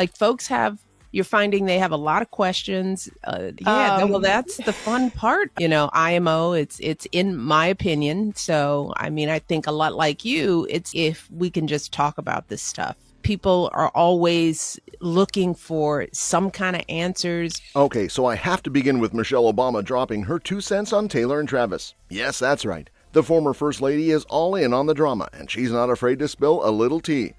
Like you're finding they have a lot of questions. Well, that's the fun part. IMO, it's in my opinion. So, I mean, I think a lot like you, it's if we can just talk about this stuff. People are always looking for some kind of answers. Okay, so I have to begin with Michelle Obama dropping her 2 cents on Taylor and Travis. Yes, that's right. The former First Lady is all in on the drama, and she's not afraid to spill a little tea.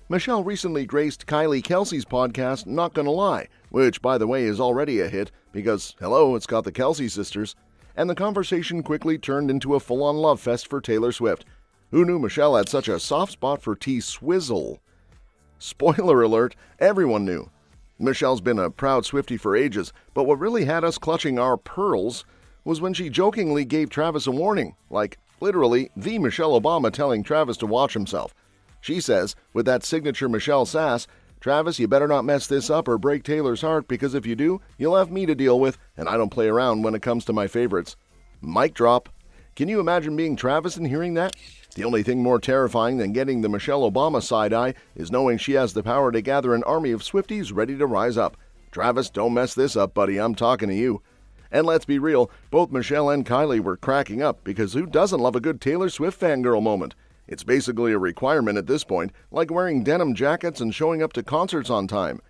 Michelle recently graced Kylie Kelce's podcast, Not Gonna Lie, which, by the way, is already a hit because, hello, it's got the Kelce sisters. And the conversation quickly turned into a full-on love fest for Taylor Swift. Who knew Michelle had such a soft spot for T-Swizzle? Spoiler alert, everyone knew. Michelle's been a proud Swiftie for ages, but what really had us clutching our pearls was when she jokingly gave Travis a warning, like, literally, the Michelle Obama telling Travis to watch himself. She says, with that signature Michelle sass, Travis, you better not mess this up or break Taylor's heart, because if you do, you'll have me to deal with, and I don't play around when it comes to my favorites. Mic drop. Can you imagine being Travis and hearing that? The only thing more terrifying than getting the Michelle Obama side-eye is knowing she has the power to gather an army of Swifties ready to rise up. Travis, don't mess this up, buddy. I'm talking to you. And let's be real, both Michelle and Kylie were cracking up, because who doesn't love a good Taylor Swift fangirl moment? It's basically a requirement at this point, like wearing denim jackets and showing up to concerts on time.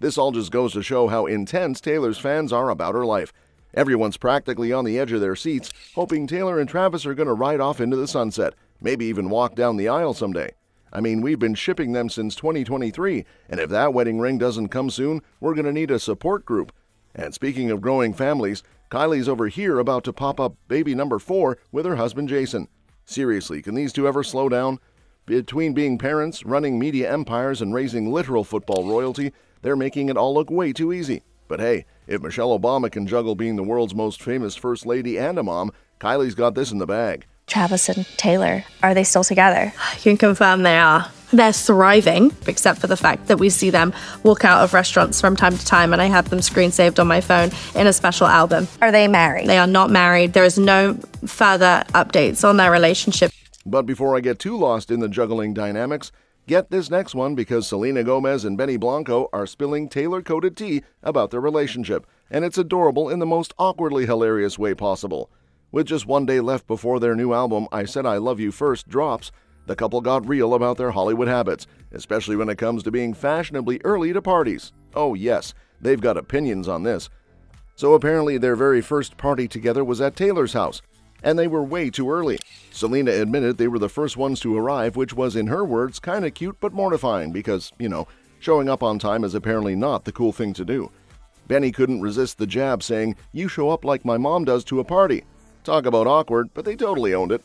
This all just goes to show how intense Taylor's fans are about her life. Everyone's practically on the edge of their seats, hoping Taylor and Travis are going to ride off into the sunset, maybe even walk down the aisle someday. I mean, we've been shipping them since 2023, and if that wedding ring doesn't come soon, we're going to need a support group. And speaking of growing families, Kylie's over here about to pop up baby number 4 with her husband Jason. Seriously, can these two ever slow down? Between being parents, running media empires, and raising literal football royalty, they're making it all look way too easy. But hey, if Michelle Obama can juggle being the world's most famous first lady and a mom, Kylie's got this in the bag. Travis and Taylor, are they still together? I can confirm they are. They're thriving, except for the fact that we see them walk out of restaurants from time to time, and I have them screen saved on my phone in a special album. Are they married? They are not married. There is no further updates on their relationship. But before I get too lost in the juggling dynamics, get this next one, because Selena Gomez and Blanco are spilling Taylor-coded tea about their relationship, and it's adorable in the most awkwardly hilarious way possible. With just one day left before their new album, I Said I Love You First, drops, the couple got real about their Hollywood habits, especially when it comes to being fashionably early to parties. Oh yes, they've got opinions on this. So apparently their very first party together was at Taylor's house, and they were way too early. Selena admitted they were the first ones to arrive, which was, in her words, kinda cute but mortifying because, showing up on time is apparently not the cool thing to do. Benny couldn't resist the jab, saying, "You show up like my mom does to a party." Talk about awkward, but they totally owned it.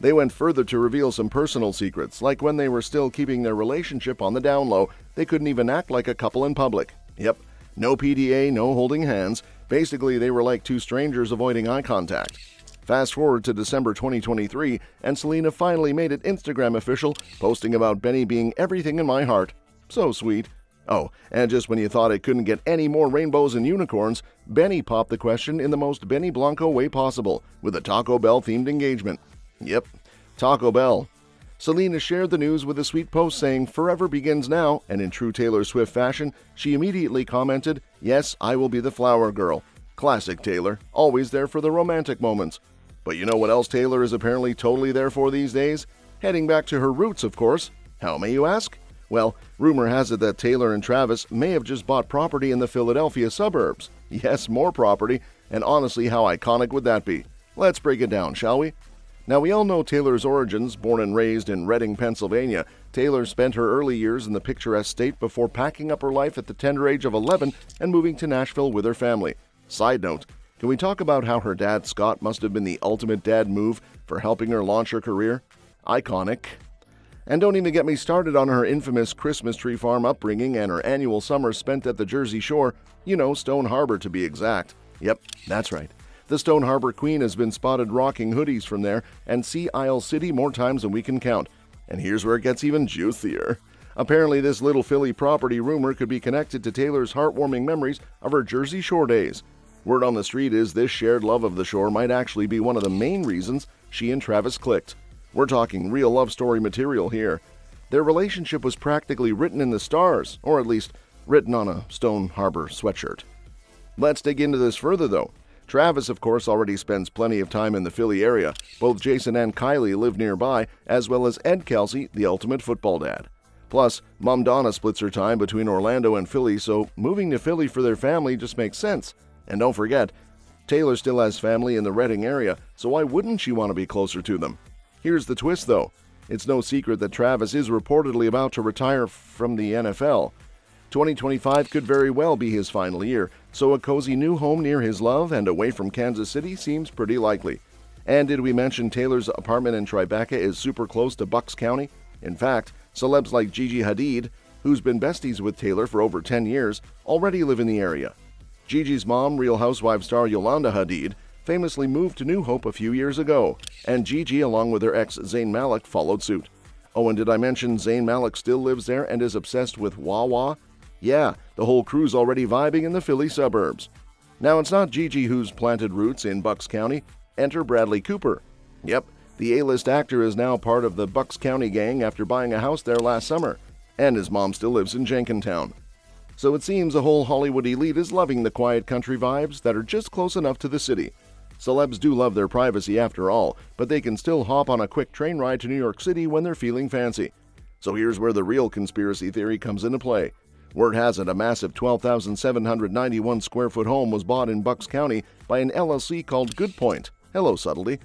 They went further to reveal some personal secrets, like when they were still keeping their relationship on the down low, they couldn't even act like a couple in public. Yep, no PDA, no holding hands. Basically, they were like two strangers avoiding eye contact. Fast forward to December 2023, and Selena finally made it Instagram official, posting about Benny being everything in my heart. So sweet. Oh, and just when you thought it couldn't get any more rainbows and unicorns, Benny popped the question in the most Benny Blanco way possible, with a Taco Bell-themed engagement. Yep, Taco Bell. Selena shared the news with a sweet post saying, "Forever begins now," and in true Taylor Swift fashion, she immediately commented, "Yes, I will be the flower girl." Classic Taylor, always there for the romantic moments. But you know what else Taylor is apparently totally there for these days? Heading back to her roots, of course. How, may you ask? Well, rumor has it that Taylor and Travis may have just bought property in the Philadelphia suburbs. Yes, more property, and honestly, how iconic would that be? Let's break it down, shall we? Now, we all know Taylor's origins. Born and raised in Reading, Pennsylvania, Taylor spent her early years in the picturesque state before packing up her life at the tender age of 11 and moving to Nashville with her family. Side note, can we talk about how her dad, Scott, must have been the ultimate dad move for helping her launch her career? Iconic. And don't even get me started on her infamous Christmas tree farm upbringing and her annual summer spent at the Jersey Shore, Stone Harbor to be exact. Yep, that's right. The Stone Harbor Queen has been spotted rocking hoodies from there and Sea Isle City more times than we can count. And here's where it gets even juicier. Apparently this little Philly property rumor could be connected to Taylor's heartwarming memories of her Jersey Shore days. Word on the street is this shared love of the shore might actually be one of the main reasons she and Travis clicked. We're talking real love story material here. Their relationship was practically written in the stars, or at least written on a Stone Harbor sweatshirt. Let's dig into this further, though. Travis, of course, already spends plenty of time in the Philly area. Both Jason and Kylie live nearby, as well as Ed Kelce, the ultimate football dad. Plus, Mom Donna splits her time between Orlando and Philly, so moving to Philly for their family just makes sense. And don't forget, Taylor still has family in the Reading area, so why wouldn't she want to be closer to them? Here's the twist, though. It's no secret that Travis is reportedly about to retire from the NFL. 2025 could very well be his final year, so a cozy new home near his love and away from Kansas City seems pretty likely. And did we mention Taylor's apartment in Tribeca is super close to Bucks County? In fact, celebs like Gigi Hadid, who's been besties with Taylor for over 10 years, already live in the area. Gigi's mom, Real Housewives star Yolanda Hadid, famously moved to New Hope a few years ago, and Gigi, along with her ex Zayn Malik, followed suit. Oh, and did I mention Zayn Malik still lives there and is obsessed with Wawa? Yeah, the whole crew's already vibing in the Philly suburbs. Now, it's not Gigi who's planted roots in Bucks County. Enter Bradley Cooper. Yep, the A-list actor is now part of the Bucks County gang after buying a house there last summer, and his mom still lives in Jenkintown. So it seems the whole Hollywood elite is loving the quiet country vibes that are just close enough to the city. Celebs do love their privacy after all, but they can still hop on a quick train ride to New York City when they're feeling fancy. So here's where the real conspiracy theory comes into play. Word has it a massive 12,791 square foot home was bought in Bucks County by an LLC called Good Point. Hello, subtlety.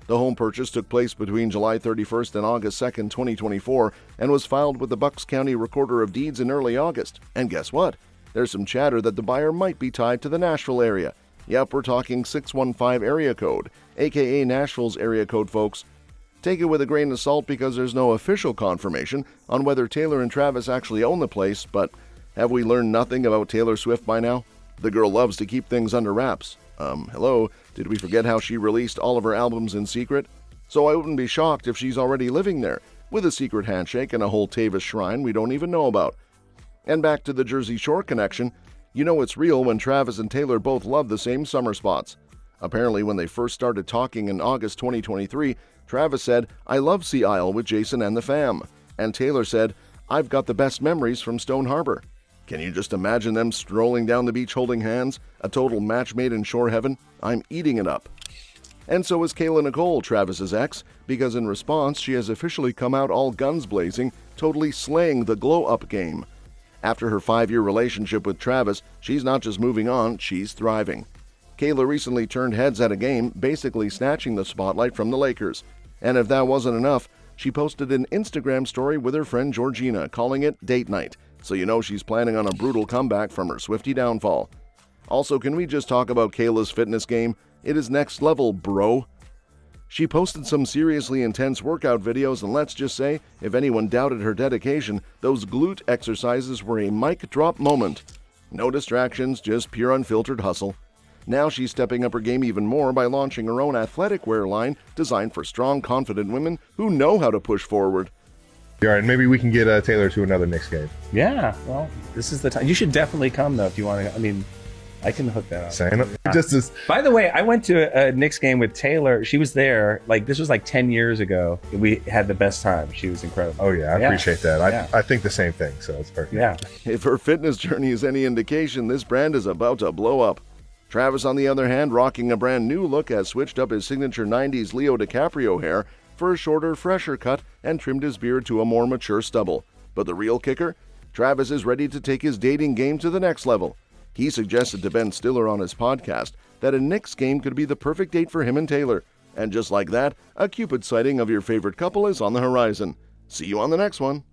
The home purchase took place between July 31st and August 2nd, 2024, and was filed with the Bucks County Recorder of Deeds in early August. And guess what? There's some chatter that the buyer might be tied to the Nashville area. Yep, we're talking 615 area code, aka Nashville's area code, folks. Take it with a grain of salt because there's no official confirmation on whether Taylor and Travis actually own the place, but have we learned nothing about Taylor Swift by now? The girl loves to keep things under wraps. Hello, did we forget how she released all of her albums in secret? So I wouldn't be shocked if she's already living there, with a secret handshake and a whole TAYVIS shrine we don't even know about. And back to the Jersey Shore connection, you know it's real when Travis and Taylor both love the same summer spots. Apparently, when they first started talking in August 2023, Travis said, "I love Sea Isle with Jason and the fam." And Taylor said, "I've got the best memories from Stone Harbor." Can you just imagine them strolling down the beach holding hands? A total match made in shore heaven? I'm eating it up. And so is Kayla Nicole, Travis's ex, because in response, she has officially come out all guns blazing, totally slaying the glow-up game. After her 5-year relationship with Travis, she's not just moving on, she's thriving. Kayla recently turned heads at a game, basically snatching the spotlight from the Lakers. And if that wasn't enough, she posted an Instagram story with her friend Georgina, calling it date night. So you know she's planning on a brutal comeback from her Swiftie downfall. Also, can we just talk about Kayla's fitness game? It is next level, bro. She posted some seriously intense workout videos, and let's just say, if anyone doubted her dedication, those glute exercises were a mic drop moment. No distractions, just pure unfiltered hustle. Now she's stepping up her game even more by launching her own athletic wear line designed for strong, confident women who know how to push forward. All right, maybe we can get Taylor to another Knicks game. Yeah, well, this is the time. You should definitely come, though, if you want to. I mean, I can hook that up. Saying it. Just as. By the way, I went to a Knicks game with Taylor. She was there. This was like 10 years ago. We had the best time. She was incredible. Oh, yeah, I appreciate that. I think the same thing, so it's perfect. Yeah. If her fitness journey is any indication, this brand is about to blow up. Travis, on the other hand, rocking a brand new look, has switched up his signature 90s Leo DiCaprio hair for a shorter, fresher cut and trimmed his beard to a more mature stubble. But the real kicker? Travis is ready to take his dating game to the next level. He suggested to Ben Stiller on his podcast that a Knicks game could be the perfect date for him and Taylor. And just like that, a Cupid sighting of your favorite couple is on the horizon. See you on the next one.